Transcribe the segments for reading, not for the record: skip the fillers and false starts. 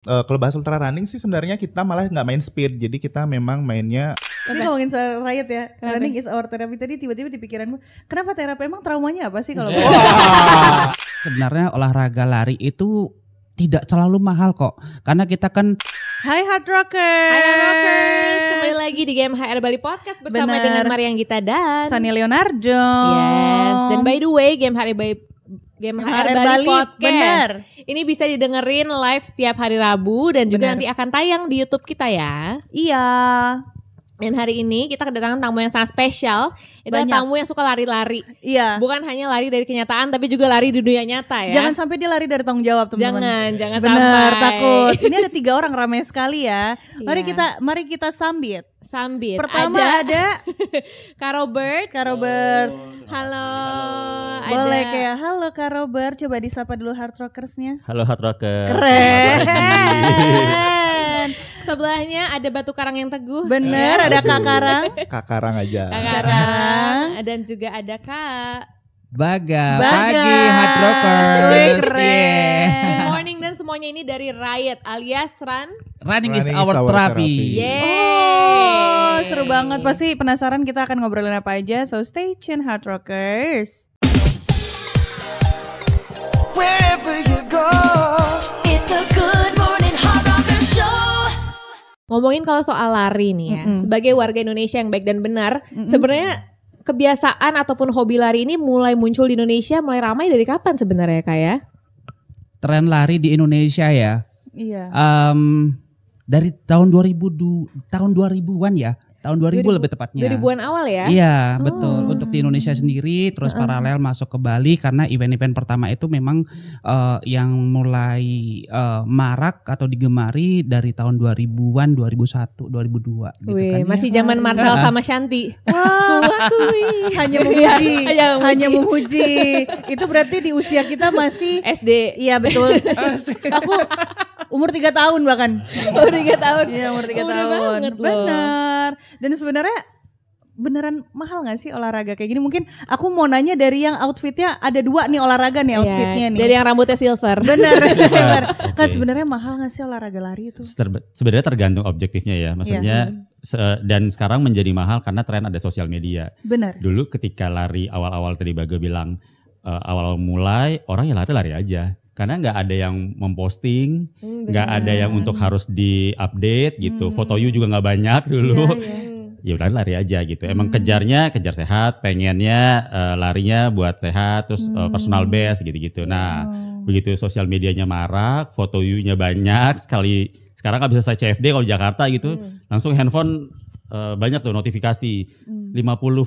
Kalau bahas ultra running sih sebenarnya kita malah nggak main speed, jadi kita memang mainnya. Ini ngomongin soal riot ya, running is our therapy. Tadi tiba-tiba di pikiranmu, kenapa terapi, emang traumanya apa sih kalau Sebenarnya olahraga lari itu tidak terlalu mahal kok, karena kita kan. Hai Hard Rockers. Hai Hard Rockers, kembali lagi di Game HR Bali Podcast bersama dengan Mariang Gita dan Sani Leonardo. Yes, dan by the way Game HR Bali Podcast bener. ini bisa didengerin live setiap hari Rabu dan juga nanti akan tayang di YouTube kita ya. Iya. Dan hari ini kita kedatangan tamu yang sangat spesial. Itu tamu yang suka lari-lari. Iya. Bukan hanya lari dari kenyataan, tapi juga lari di dunia nyata ya. Jangan sampai dia lari dari tanggung jawab, teman-teman. Jangan Bener, sampai. takut. Ini ada 3 orang, ramai sekali ya. Mari kita sambit. Pertama ada Kak Robert. Halo. Boleh kayak halo Kak Robert, coba disapa dulu Hard Rockers-nya. Halo Hard Rockers. Keren. Sebelahnya ada Batu Karang yang teguh. Bener, ada Kak Karang. Kak Karang aja. Kak Karang. Dan juga ada Kak Baga. Pagi Hard Rockers. Keren. Good morning dan semuanya ini dari Riot alias Running is our therapy. Oh, seru banget. Pasti penasaran kita akan ngobrolin apa aja. So stay tuned Hard Rockers. Wherever you go, it's a good morning Hard Rockers show. Ngomongin kalau soal lari nih ya, sebagai warga Indonesia yang baik dan benar, sebenarnya kebiasaan ataupun hobi lari ini mulai muncul di Indonesia, mulai ramai dari kapan sebenarnya Kak ya? Tren lari di Indonesia ya. Iya. Dari tahun 2000-an ya. Tahun 2000 lebih tepatnya. 2000-an awal ya? Iya, betul. Untuk di Indonesia sendiri terus paralel masuk ke Bali karena event-event pertama itu memang yang mulai marak atau digemari dari tahun 2000-an, 2001, 2002 gitu kan. Masih zaman Marcel sama Shanti. Wah, hanya memuji. Itu berarti di usia kita masih SD. Iya, betul. Aku umur 3 tahun bahkan. Umur 3 tahun. Iya, umur 3 Udah tahun. banget loh. Benar. Dan sebenarnya beneran mahal gak sih olahraga kayak gini? Mungkin aku mau nanya dari yang outfitnya ada 2 nih olahraga nih outfitnya nih. Dari yang rambutnya silver. Bener. Kan sebenarnya mahal gak sih olahraga lari itu? Sebenarnya tergantung objektifnya ya. Maksudnya dan sekarang menjadi mahal karena tren ada sosial media. Benar. Dulu ketika lari awal-awal tadi Baga bilang awal mulai orang ya lari aja. Karena nggak ada yang memposting, nggak ada yang untuk harus di-update gitu. Foto you juga nggak banyak dulu. Ya udah lari aja gitu. Emang kejar sehat, pengennya larinya buat sehat, terus personal best gitu-gitu. Nah, begitu sosial medianya marak, foto you-nya banyak sekali. Sekarang nggak bisa saya CFD kalau di Jakarta gitu, langsung handphone banyak tuh notifikasi. 50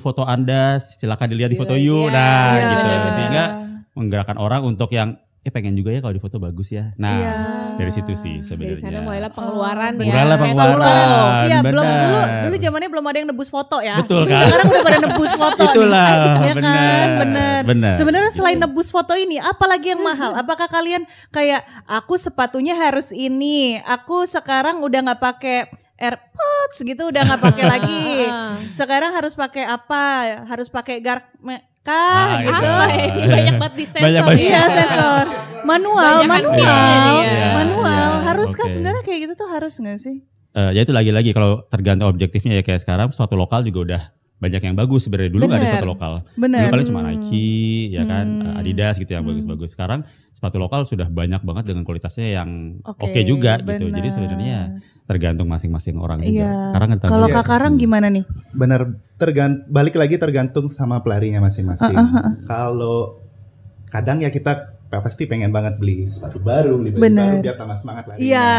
foto Anda, silakan dilihat di foto you. Gitu. Sehingga menggerakkan orang untuk yang pengen juga ya kalau di foto bagus ya. Nah, dari situ sih sebenarnya. Dari sana mulailah pengeluaran ya. Mulailah pengeluaran. Iya, dulu zamannya belum ada yang nebus foto ya. Betul kan? Sekarang udah pada nebus foto. Itulah, nih. Ya kan? Bener. Sebenarnya selain gitu. nebus foto ini, apalagi yang mahal? Apakah kalian kayak aku sepatunya harus ini, aku sekarang udah nggak pakai AirPods gitu, udah nggak pakai lagi. Sekarang harus pakai apa? Harus pakai gitu. Apa ini banyak banget di sensor. Iya, sensor. Manual. Haruskah Oke. sebenarnya kayak gitu tuh harus nggak sih? Ya itu lagi-lagi kalau tergantung objektifnya ya, kayak sekarang sepatu lokal juga udah banyak yang bagus sebenarnya. Dulu nggak ada sepatu lokal. Dulu paling cuma Nike, ya kan, Adidas gitu yang bagus-bagus. Sekarang sepatu lokal sudah banyak banget dengan kualitasnya yang oke juga gitu. Jadi sebenarnya tergantung masing-masing orang juga. Kalau Kak Karang gimana nih? Bener, balik lagi tergantung sama pelarinya masing-masing. Kalau kadang ya kita pasti pengen banget beli sepatu baru, beli baju baru, dia tambah semangat larinya. Iya.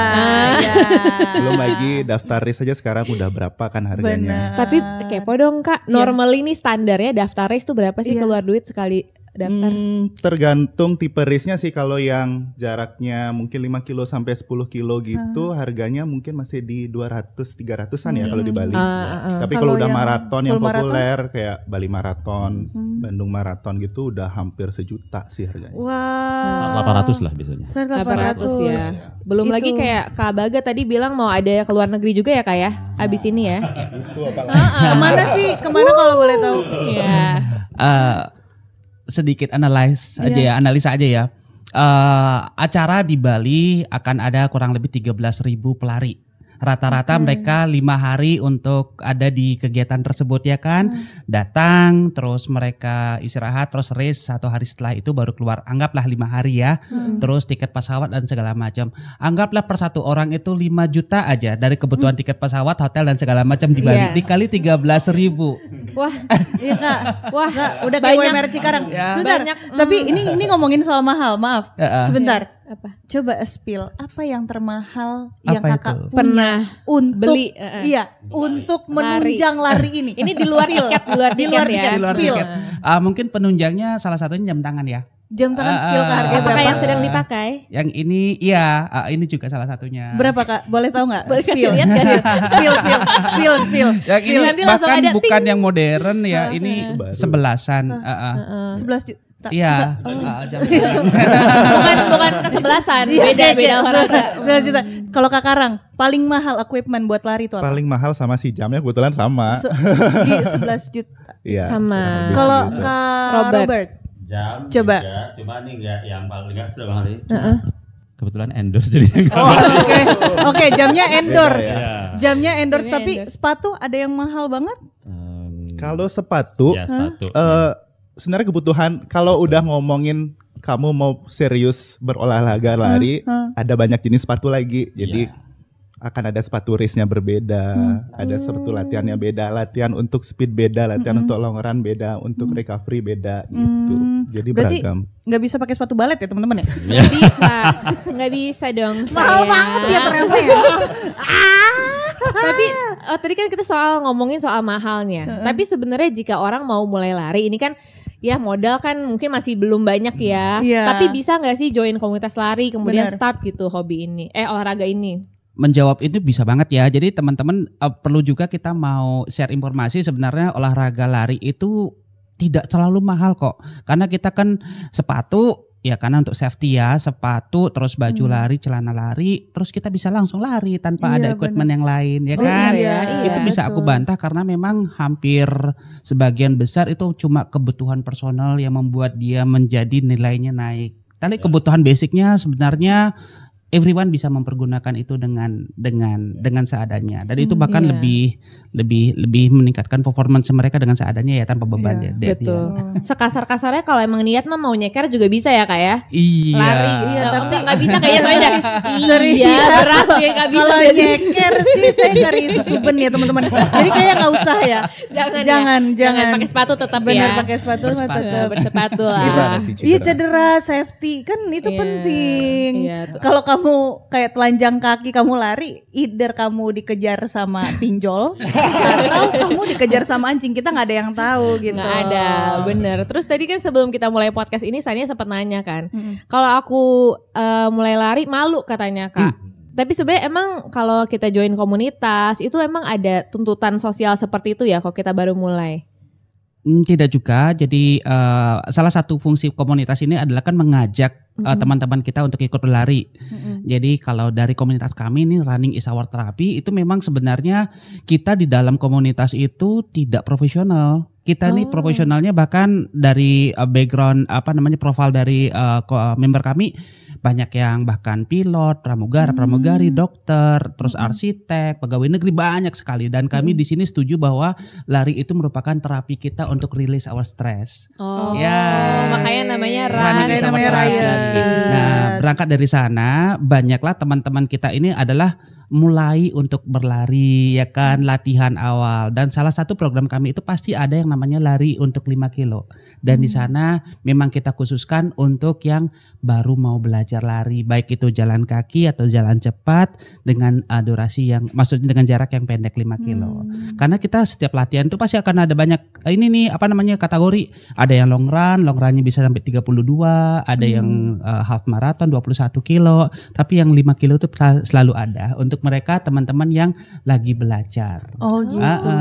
Belum lagi daftar race aja sekarang udah berapa kan harganya. Tapi kepo dong Kak, normal ini standarnya daftar race tuh berapa sih keluar duit sekali daftar? Tergantung tipe race-nya sih. Kalau yang jaraknya mungkin 5 kilo sampai 10 kilo gitu, harganya mungkin masih di 200-300an ya kalau di Bali. Tapi kalau udah maraton yang populer kayak Bali Maraton, Bandung Maraton gitu udah hampir 1 juta sih harganya. Wah. 800 lah biasanya. 800 ya. Belum lagi kayak Kak Baga tadi bilang mau ada ke luar negeri juga ya Kak ya, abis ini ya. Kemana kalau boleh tahu? Iya. Sedikit analisa aja ya. acara di Bali akan ada kurang lebih 13.000 pelari. Rata-rata mereka 5 hari untuk ada di kegiatan tersebut ya kan. Datang, terus mereka istirahat, terus race 1 hari setelah itu baru keluar. Anggaplah 5 hari ya. Terus tiket pesawat dan segala macam. Anggaplah per satu orang itu 5 juta aja dari kebutuhan tiket pesawat, hotel dan segala macam di Bali. Dikali 13.000. Wah, Iya Kak. wah, Udah kayak banyak. UMR Cikarang. Ya. Sebentar. Banyak. Tapi ini ngomongin soal mahal, maaf. Sebentar. Apa? Coba spill apa yang termahal Apa yang Kakak itu? punya Pernah untuk beli, iya, untuk menunjang lari ini. Ini di luar Spill. tiket, di luar Di luar tiket ya. tiket, Di luar spill. tiket. Mungkin penunjangnya salah satunya jam tangan ya. Jam tangan spill ke harganya Apakah berapa? yang sedang dipakai? Yang ini iya, ini juga salah satunya. Berapa Kak? Boleh tahu nggak? Boleh kasih Spill. lihat nggak? Spill. Yang ini Nanti langsung bahkan ada bukan ting. yang modern ya, ini Baru. 11-an. 11 juta. Iya. Bukan kesebelasan, beda olahraga. 11 juta. Kalau Kak Karang, paling mahal equipment buat lari itu apa? Paling mahal sama si jamnya kebetulan sama. Di 11 juta. Iya. Sama. kurang lebih Kalau segitu. Kak Robert. Robert, Jam Coba. juga, cuma ini enggak yang paling enggak sudah Bang Hari. Heeh. Kebetulan endorse jadi Oke, jamnya endorse. Beda ya. Jamnya endorse, Jamnya tapi endorse. sepatu ada yang mahal banget? Kalau sepatu, ya, sepatu. sebenarnya kebutuhan kalau udah ngomongin kamu mau serius berolahraga lari, ada banyak jenis sepatu lagi. Jadi akan ada sepatu race-nya berbeda, ada sepatu latihannya beda, latihan untuk speed beda, latihan untuk long run beda, untuk recovery beda gitu. Jadi Berarti beragam. nggak bisa pakai sepatu balet ya teman-teman ya? Nggak bisa dong. Mahal sayang. banget ya ternyata ya. Tapi tadi kan kita ngomongin soal mahalnya. Tapi sebenarnya jika orang mau mulai lari, ini kan ya modal kan mungkin masih belum banyak ya. Iya. Tapi bisa nggak sih join komunitas lari kemudian Benar. start gitu hobi ini, olahraga ini? Menjawab itu bisa banget ya. Jadi teman-teman perlu juga kita mau share informasi sebenarnya olahraga lari itu tidak terlalu mahal kok. Karena kita kan sepatu ya karena untuk safety ya, sepatu terus baju lari, celana lari, terus kita bisa langsung lari tanpa Iya, ada equipment yang lain ya Oh, kan. iya, Itu bisa aku betul. bantah karena memang hampir sebagian besar itu cuma kebutuhan personal yang membuat dia menjadi nilainya naik. Tapi kebutuhan basicnya sebenarnya everyone bisa mempergunakan itu dengan seadanya. Dan itu bahkan Iya. lebih meningkatkan performance mereka dengan seadanya ya tanpa beban Iya, ya. Betul. Sekasar-kasarnya kalau emang niat mah mau nyeker juga bisa ya Kak ya? Iya. Lari, Iya, tapi tapi- nggak bisa kayaknya soalnya Serius. iya berat ya nggak bisa. Kalau jadi. nyeker sih saya cari susuben ya teman-teman. Jadi kayak nggak usah ya. Jangan pakai sepatu tetap Benar ya. pakai sepatu mah Bersepatu. tetap. Bersepatu Itu lah. ada di Iya cedera. cedera, safety kan itu Iya, penting. iya, tuh. Kalau kamu kayak telanjang kaki kamu lari, either kamu dikejar sama pinjol atau kamu dikejar sama anjing. Kita nggak ada yang tahu gitu. Nggak ada, bener. Terus tadi kan sebelum kita mulai podcast ini Sania sempat nanya kan, Mm-mm. kalau aku mulai lari malu katanya Kak. Tapi sebenarnya emang kalau kita join komunitas itu emang ada tuntutan sosial seperti itu ya kalau kita baru mulai. Tidak juga. Jadi salah satu fungsi komunitas ini adalah kan mengajak teman-teman kita untuk ikut berlari. Jadi kalau dari komunitas kami ini Running is Our Therapy itu memang sebenarnya kita di dalam komunitas itu tidak profesional. Kita nih profesionalnya bahkan dari background profil dari member kami banyak yang bahkan pilot, pramugari, dokter, terus arsitek, pegawai negeri banyak sekali. Dan kami di sini setuju bahwa lari itu merupakan terapi kita untuk release our stress. Oh, Ya. makanya namanya Running is our namanya therapy. Riot. Nah, berangkat dari sana banyaklah teman-teman kita ini adalah mulai untuk berlari ya kan, latihan awal, dan salah satu program kami itu pasti ada yang namanya lari untuk 5 kilo dan di sana memang kita khususkan untuk yang baru mau belajar lari, baik itu jalan kaki atau jalan cepat dengan durasi yang maksudnya dengan jarak yang pendek 5 kilo. Karena kita setiap latihan itu pasti akan ada banyak kategori, ada yang long runnya bisa sampai 32, ada yang half marathon 21 kilo, tapi yang 5 kilo itu selalu ada untuk mereka teman-teman yang lagi belajar. Oh gitu.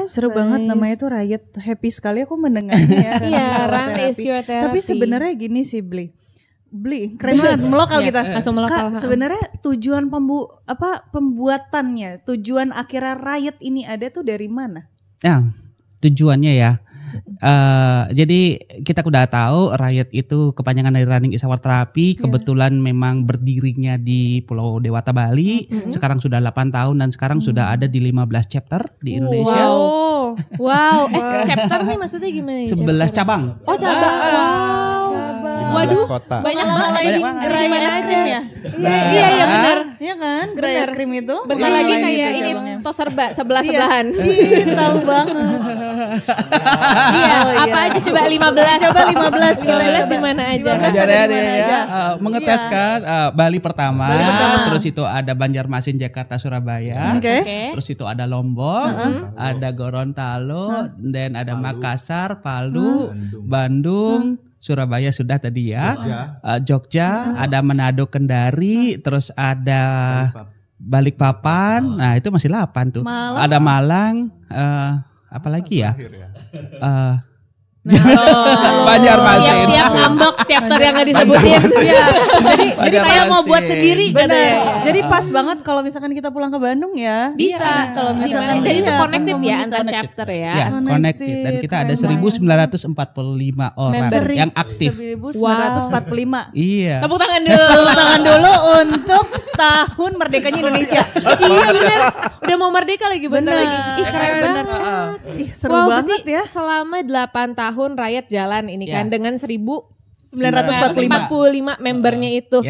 Seru banget namanya tuh Riot. Happy sekali aku mendengarnya ya. Iya, Soal Run terapi. is your therapy. Tapi sebenarnya gini sih Bli keren banget melokal Iya, kita. langsung melokal. Kak, sebenarnya tujuan pembuatannya, tujuan akhirnya Riot ini ada tuh dari mana? Ya, tujuannya ya. Jadi kita udah tahu Riot itu kepanjangan dari Running is Our Therapy. Kebetulan memang berdirinya di Pulau Dewata, Bali. Sekarang sudah 8 tahun dan sekarang sudah ada di 15 chapter di Indonesia. Wow. Chapter nih maksudnya gimana nih? 11 cabang. Oh, cabang. Waduh, kota. banyak banget di mana es krim ya? Iya benar. Iya kan? Gerai es krim itu. Bentar lagi kayak ini tos serba sebelah-sebelahan. Ih, tahu banget. Iya, apa aja coba 15. Coba 15 di mana aja? Mengeteskan Bali pertama, terus itu ada Banjarmasin, Jakarta, Surabaya. Terus itu ada Lombok, ada Gorontalo, dan ada Makassar, Palu, Bandung, Surabaya sudah tadi ya, Jogja, ada Manado, Kendari, terus ada Balikpapan. Nah itu masih 8 tuh. Ada Malang, apa lagi ya? Banjarmasin. Siap ngambek chapter yang gak disebutin. Jadi kayak mau buat sendiri. Benar. Jadi pas banget kalau misalkan kita pulang ke Bandung ya. Bisa. Kalau misalkan dan itu connected ya antar chapter ya. Ya, connected. Dan kita ada 1945 orang yang aktif. 1945. Iya. Tepuk tangan dulu. Tepuk tangan dulu untuk tahun merdekanya Indonesia. Iya benar. Udah mau merdeka lagi bentar lagi. Ih keren banget. Ih seru banget ya. Selama 8 tahun Riot jalan ini kan dengan 1945 membernya itu.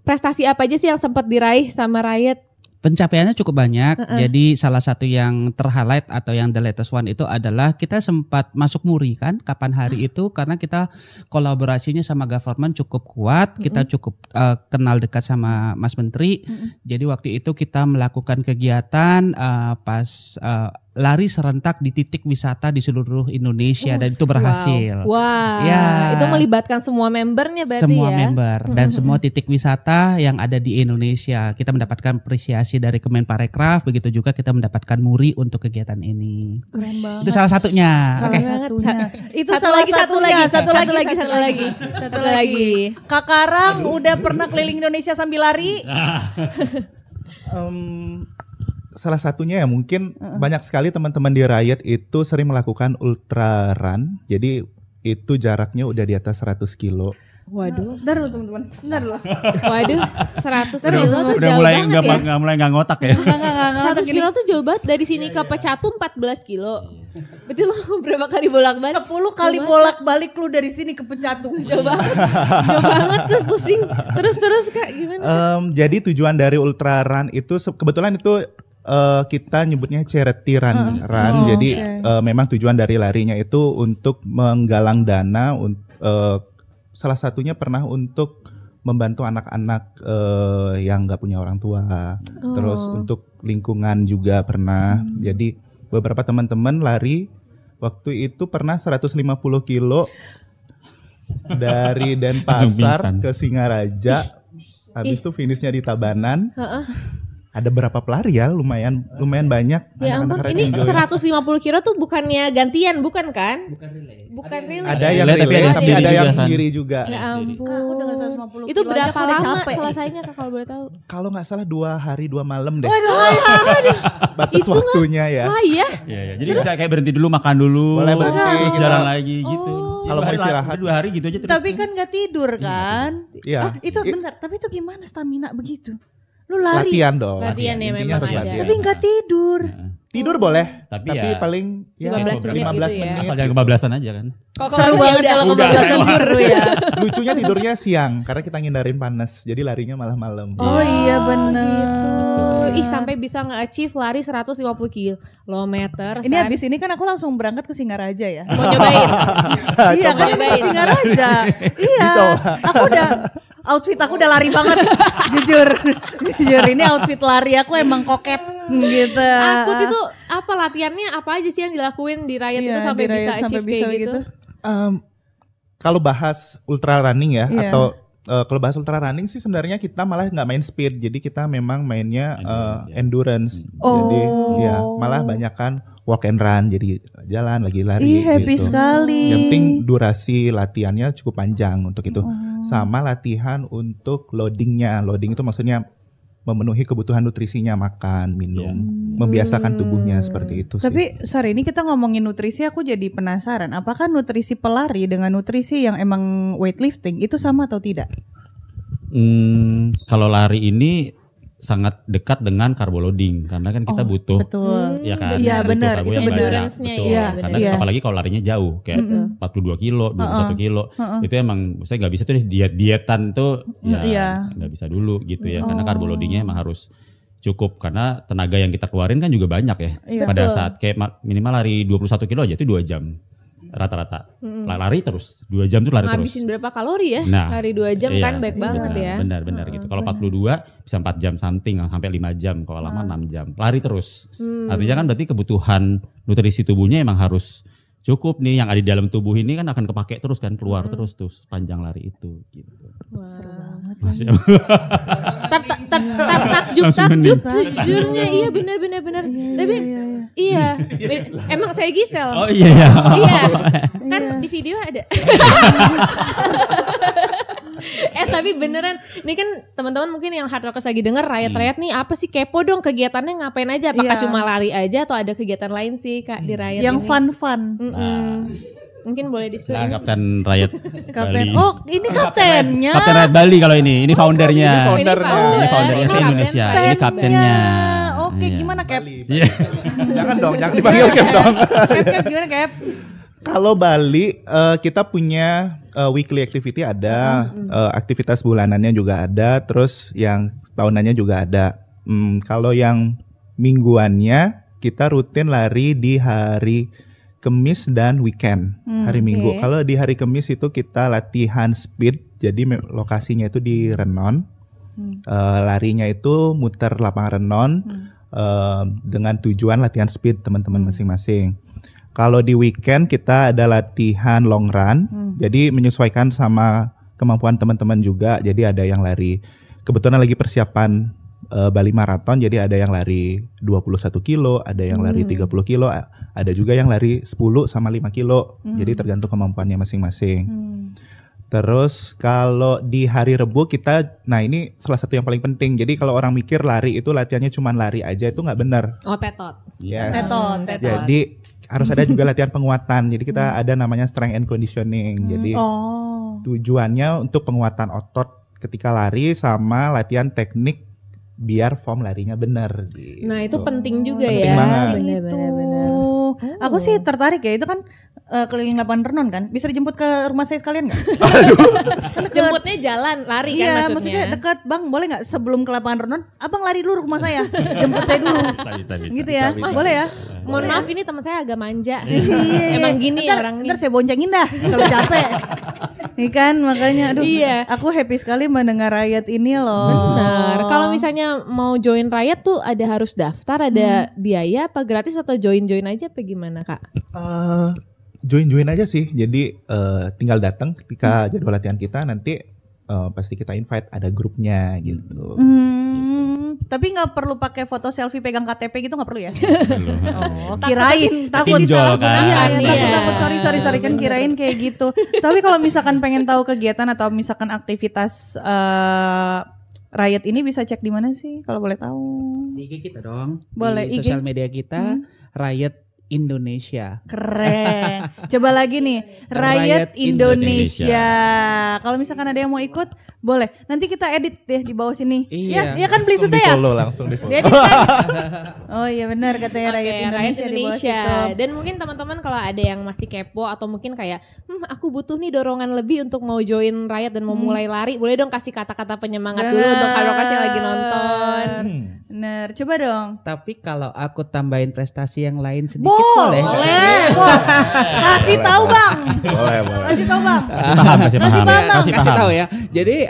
Prestasi apa aja sih yang sempat diraih sama Riot? Pencapaiannya cukup banyak. Jadi salah satu yang terhighlight atau yang the latest one itu adalah kita sempat masuk MURI kan kapan hari itu, karena kita kolaborasinya sama government cukup kuat. Kita cukup kenal dekat sama Mas Menteri. Jadi waktu itu kita melakukan kegiatan pas lari serentak di titik wisata di seluruh Indonesia dan itu berhasil. Wah, ya, itu melibatkan semua membernya berarti semua ya? member dan semua titik wisata yang ada di Indonesia. Kita mendapatkan apresiasi dari Kemenparekraf, begitu juga kita mendapatkan MURI untuk kegiatan ini. Keren banget. Itu salah satunya. Itu satu lagi. Kak Karang udah pernah keliling Indonesia sambil lari? Salah satunya ya mungkin banyak sekali teman-teman di Riot itu sering melakukan ultra run. Jadi itu jaraknya udah di atas 100 kilo. Waduh. Bentar dulu teman-teman. Bentar dulu. Waduh, 100 kilo tuh udah jauh mulai banget ya. Udah mulai nggak ngotak ya. 100 kilo tuh jauh banget. Dari sini ke Pecatu 14 kilo. Berarti lu berapa kali bolak-balik? 10 kali bolak-balik lu dari sini ke Pecatu. Jauh banget. Jauh banget tuh, pusing. Terus Kak gimana? Jadi tujuan dari ultra run itu kebetulan itu kita nyebutnya charity run. Jadi memang tujuan dari larinya itu untuk menggalang dana. Salah satunya pernah untuk membantu anak-anak yang nggak punya orang tua. Terus untuk lingkungan juga pernah. Jadi beberapa teman-teman lari waktu itu pernah 150 kilo dari Denpasar ke Singaraja. Habis itu finishnya di Tabanan. Ada berapa pelari ya, lumayan banyak. Ya ampun, ini 150 kilo tuh bukannya gantian, bukan kan? Bukan relay. Ada yang relay, tapi ada yang sendiri juga. Ya ampun. Aku udah 150 itu berapa kilo lama capek. Selesainya Kak kalau boleh tahu? Kalau nggak salah 2 hari 2 malam deh. Waduh. Batas Itu waktunya ya. Wah iya. Iya. Jadi bisa kayak berhenti dulu, makan dulu. Boleh berhenti. Terus jalan lagi gitu. Kalau mau istirahat 2 hari gitu aja terus. Tapi kan nggak tidur kan? Iya. Itu bentar, tapi itu gimana stamina begitu? Lu lari. Latihan dong. Latihan ya Intinya memang harus ada. latihan. Tapi nggak tidur. Tidur boleh, Tapi tapi ya, paling 15 menit gitu ya. asal jangan kebablasan aja kan. Seru banget kalau kebablasan seru ya. Lucunya tidurnya siang karena kita ngindarin panas. Jadi larinya malah malam. Oh iya bener. Ih sampai bisa nge-achieve lari 150 kilometer. Ini abis ini kan aku langsung berangkat ke Singaraja ya. Mau nyobain. Iya kan ke Singaraja. Iya. Aku udah outfit aku udah lari banget. Jujur ini outfit lari aku emang koket gitu. Aku itu apa latihannya apa aja sih yang dilakuin di Riot itu sampai bisa achieve kayak gitu? Kalau bahas ultra running ya atau kalau bahas ultra running sih sebenarnya kita malah nggak main speed, jadi kita memang mainnya endurance. Jadi ya malah banyakan walk and run, jadi jalan lagi lari. Ih, happy gitu. sekali. Yang penting durasi latihannya cukup panjang untuk itu. Sama latihan untuk loadingnya. Loading itu maksudnya memenuhi kebutuhan nutrisinya, makan, minum, membiasakan tubuhnya seperti itu sih. Tapi sorry, ini kita ngomongin nutrisi, aku jadi penasaran. Apakah nutrisi pelari dengan nutrisi yang emang weightlifting itu sama atau tidak? Kalau lari ini sangat dekat dengan carbo loading karena kan kita butuh, ya kan? Iya benar, itu benar. Betul. Karena apalagi kalau larinya jauh, kayak 42 kilo, 21 kilo, itu emang saya nggak bisa tuh dietan tuh, ya nggak bisa dulu gitu ya, karena carbo loadingnya emang harus cukup karena tenaga yang kita keluarin kan juga banyak ya. Pada saat kayak minimal lari 21 kilo aja itu 2 jam. Rata-rata lari terus 2 jam tuh lari terus. Ngabisin berapa kalori ya? Lari 2 jam kan baik banget ya. Benar gitu. Kalau 42 bisa 4 jam something sampai 5 jam, kalau lama 6 jam. Lari terus. Artinya kan berarti kebutuhan nutrisi tubuhnya emang harus cukup nih, yang ada di dalam tubuh ini kan akan kepake terus kan, keluar terus tuh sepanjang lari itu gitu. Seru banget. Takjub sejujurnya iya benar. Tapi iya. Emang saya Gisel. Oh iya. Iya. Kan di video ada. Tapi beneran, ini kan teman-teman mungkin yang hard rockers lagi denger Riot nih, apa sih, kepo dong kegiatannya ngapain aja? Apakah cuma lari aja atau ada kegiatan lain sih Kak di Riot yang ini? fun-fun. Mungkin boleh di-share. Kapten Riot Bali. Oh, ini kaptennya. Kapten Riot Bali kalau ini foundernya. Ini foundernya se-Indonesia. Ini kaptennya. Oke, gimana Cap? Jangan dong, jangan dipanggil Cap dong. Cap gimana Cap? Kalau Bali kita punya weekly activity ada, aktivitas bulanannya juga ada, terus yang tahunannya juga ada. Kalau yang mingguannya kita rutin lari di hari Kemis dan weekend, hari Minggu. Kalau di hari Kemis itu kita latihan speed, jadi lokasinya itu di Renon. Larinya itu muter lapangan Renon dengan tujuan latihan speed teman-teman masing-masing. Kalau di weekend kita ada latihan long run, jadi menyesuaikan sama kemampuan teman-teman juga. Jadi ada yang lari, kebetulan lagi persiapan Bali Marathon, jadi ada yang lari 21 kilo, ada yang lari 30 kilo, ada juga yang lari 10 sama 5 kilo. Jadi tergantung kemampuannya masing-masing. Terus kalau di hari Rebu kita, nah ini salah satu yang paling penting. Jadi kalau orang mikir lari itu latihannya cuma lari aja, itu nggak benar. Oh, tetot. Yes. Tetot. Jadi harus ada juga latihan penguatan. Jadi kita ada namanya strength and conditioning. Jadi tujuannya untuk penguatan otot ketika lari sama latihan teknik biar form larinya benar. Gitu. Nah itu penting juga penting ya. Banget. Benar. Aku sih tertarik ya, itu kan keliling lapangan Renon kan. Bisa dijemput ke rumah saya sekalian nggak? Jemputnya jalan, lari kan iya, maksudnya. Dekat Bang, boleh nggak sebelum ke lapangan Renon, Abang lari dulu ke rumah saya, jemput saya dulu. Bisa. Gitu ya, boleh ya? Mohon maaf ini teman saya agak manja. Iya. Emang gini orangnya. Ntar saya boncengin dah kalau capek. Nih kan makanya aduh. Iya. Aku happy sekali mendengar Riot ini loh. Benar. Kalau misalnya mau join Riot tuh ada harus daftar, ada biaya apa gratis atau join aja apa gimana Kak? Join aja sih. Jadi tinggal datang ketika jadwal latihan kita, nanti pasti kita invite, ada grupnya gitu. Tapi nggak perlu pakai foto selfie pegang KTP gitu, nggak perlu ya? Kirain takut disalahgunakan. takut sorry kan kirain kayak gitu. Tapi kalau misalkan pengen tahu kegiatan atau misalkan aktivitas Riot ini bisa cek di mana sih kalau boleh tahu? Di IG kita dong. Boleh, di sosial media kita Riot Indonesia. Keren. Coba lagi nih, Riot Indonesia. Kalau misalkan ada yang mau ikut, boleh. Nanti kita edit deh di bawah sini. Iya. Ya kan Beli Sute ya? Langsung di follow. Edit kan? Oh iya benar katanya Riot Riot Indonesia di bawah Indonesia. situ. Dan mungkin teman-teman kalau ada yang masih kepo atau mungkin kayak, aku butuh nih dorongan lebih untuk mau join Riot dan mau mulai lari, boleh dong kasih kata-kata penyemangat dulu untuk Harokers yang lagi nonton. Bener, coba dong. Tapi kalau aku tambahin prestasi yang lain sedikit boleh. Kasih tahu Bang. Boleh. Kasih tahu Bang. Kasih tahu ya. Jadi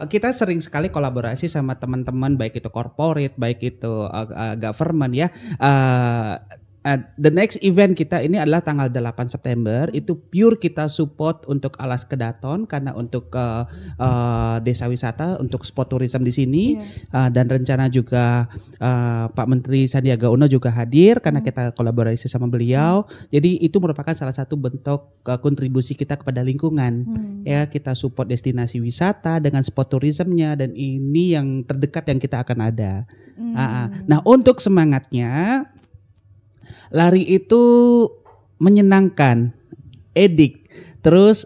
kita sering sekali kolaborasi sama teman-teman, baik itu corporate, baik itu government ya. the next event kita ini adalah tanggal 8 September. Itu pure kita support untuk Alas Kedaton karena untuk desa wisata, untuk spot tourism di sini. Dan rencana juga Pak Menteri Sandiaga Uno juga hadir karena kita kolaborasi sama beliau. Jadi itu merupakan salah satu bentuk kontribusi kita kepada lingkungan. Ya, kita support destinasi wisata dengan spot tourismnya, dan ini yang terdekat yang kita akan ada. Nah, untuk semangatnya, lari itu menyenangkan, edik. Terus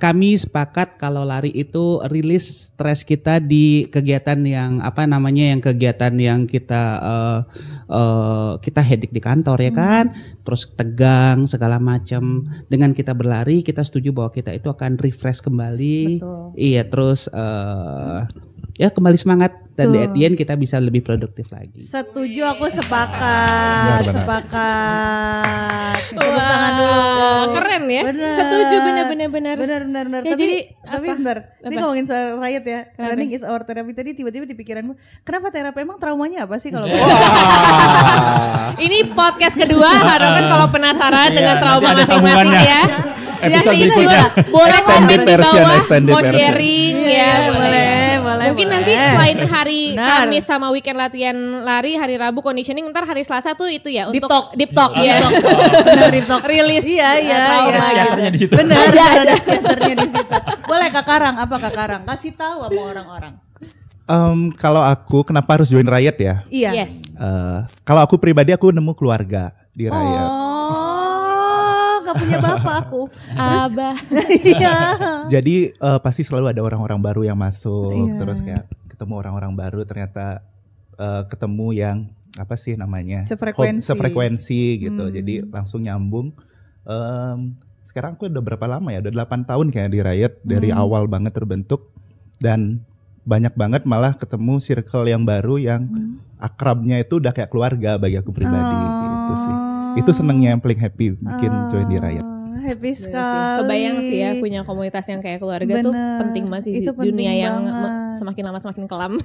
kami sepakat kalau lari itu rilis stres kita di kegiatan yang kegiatan yang kita hedik di kantor ya kan, terus tegang segala macam. Dengan kita berlari, kita setuju bahwa kita itu akan refresh kembali. Betul. Iya, terus ya kembali semangat dan di end kita bisa lebih produktif lagi. Setuju, aku sepakat. Tepuk tangan dulu. Keren ya. Bener. Setuju benar. Benar. Ya, Tapi bentar. Ini ngomongin soal Riot ya. Running is our therapy. Tadi tiba-tiba di pikiranmu, kenapa terapi? Emang traumanya apa sih kalau Ini podcast kedua, harus kalau penasaran dengan trauma masing-masing ya. Episode itu berikutnya boleh extended komen di version, bawah, extended mau version. sharing ya, boleh. Mungkin nanti selain hari Benar. Kamis sama weekend latihan lari, hari Rabu conditioning, ntar hari Selasa tuh itu ya Deep untuk talk. deep talk ya. Benar, deep talk. Rilis. Iya. Psikiaternya di situ. Benar, ada psikiaternya di situ. Boleh Kak Karang, apa Kak Karang? Kasih tahu sama orang-orang. Kalau aku kenapa harus join Riot ya? Iya. Yes. Kalau aku pribadi, aku nemu keluarga di Riot. Gak punya bapak aku. Abah. Iya. Jadi pasti selalu ada orang-orang baru yang masuk. Iya. Terus kayak ketemu orang-orang baru, ternyata ketemu yang apa sih namanya? Sefrekuensi gitu. Jadi langsung nyambung. Sekarang aku udah berapa lama ya? Udah 8 tahun kayak di Riot. Dari awal banget terbentuk. Dan banyak banget malah ketemu circle yang baru yang akrabnya itu udah kayak keluarga bagi aku pribadi gitu sih. Itu senengnya yang paling happy bikin join di Riot. Happy sekali. Kebayang sih ya punya komunitas yang kayak keluarga tuh penting banget sih di dunia yang semakin lama semakin kelam.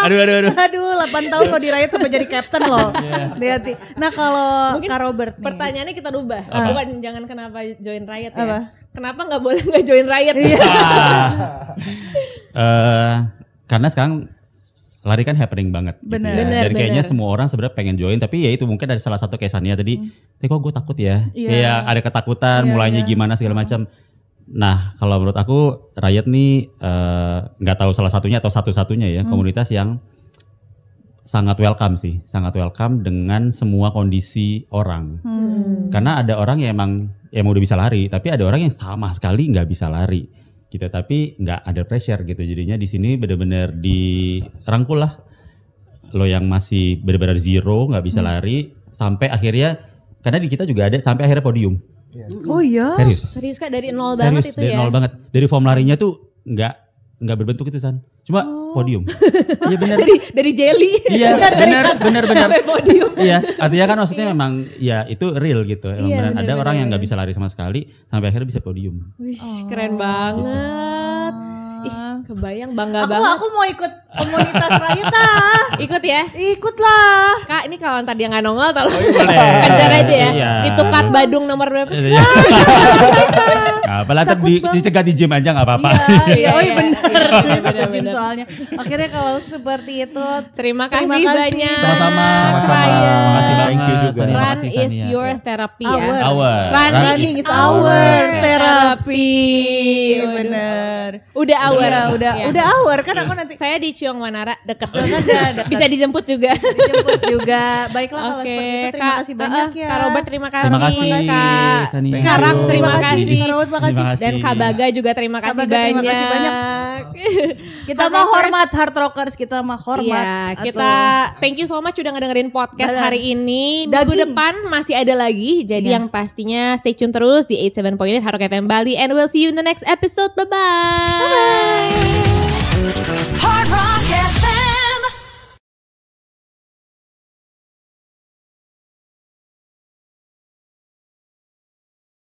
Aduh, 8 tahun lo di Riot sampai jadi captain loh. Hati. Nah, kalau Kak Robert nih. Pertanyaannya kita rubah. Bukan jangan kenapa join Riot ya. Apa? Kenapa nggak boleh nggak join Riot? Karena sekarang lari kan happening banget. Bener. Gitu ya. Dan kayaknya semua orang sebenarnya pengen join, tapi ya itu mungkin ada salah satu kayak Sania tadi, kok gue takut ya. Kayak ada ketakutan, mulainya gimana segala macam. Nah, kalau menurut aku Riot nih nggak tahu salah satunya atau satu-satunya ya komunitas yang sangat welcome sih, sangat welcome dengan semua kondisi orang. Karena ada orang yang emang udah bisa lari, tapi ada orang yang sama sekali nggak bisa lari. Gitu, tapi nggak ada pressure gitu, jadinya di sini benar-benar dirangkul lah lo yang masih benar-benar zero nggak bisa lari sampai akhirnya, karena di kita juga ada sampai akhirnya podium. Oh iya. Serius Kak, dari nol banget itu dari ya. nol banget, dari form larinya tuh nggak berbentuk itu San, cuma podium. Iya benar. Dari jelly. Iya benar. Sampai podium. Iya, artinya kan maksudnya memang ya itu real gitu. Emang Iya, benar ada orang yang nggak bener. bisa lari sama sekali sampai akhirnya bisa podium. Wih, keren banget. Ih, kebayang, bangga banget. Aku mau ikut komunitas Riot ah. Ikut ya. Ikutlah. Kak, ini kalau ntar dia nggak nongol tolong boleh. kejar aja ya. Iya. Itu Kat Badung nomor berapa? Apalah dicegat di gym aja nggak apa-apa. Iya, oh iya benar. Bener, Satu gym bener. soalnya. Akhirnya kalau seperti itu, Terima kasih kasih. banyak. Sama-sama. Ryan. Makasih banget. Thank you juga. Terima Run kasih, is Sania. your therapy ya. running is our therapy. Bener. Udah hour. Iya, udah hour kan aku nanti Saya di Ciong Manara deket. deket. Bisa dijemput juga. dijemput juga. Baiklah kalau Oke, seperti itu, terima kasih banyak ya. Kak Robert terima kasih. Terima kasih, Kak Sania. Karang terima Terima kasih. kasih. Kak Robert, makasih. Terima kasih. Dan Kak Baga juga terima kasih Baga, terima banyak. kasih banyak. Kita Hard mau Rockers. hormat Hard Rockers, kita mau hormat. Iya, kita thank you so much udah ngedengerin podcast Bener. hari ini. Minggu Daging. depan masih ada lagi. Jadi Iya. yang pastinya stay tune terus di 87.8 Hard Rock FM Bali, and we'll see you in the next episode. Bye bye. Hard Rock FM.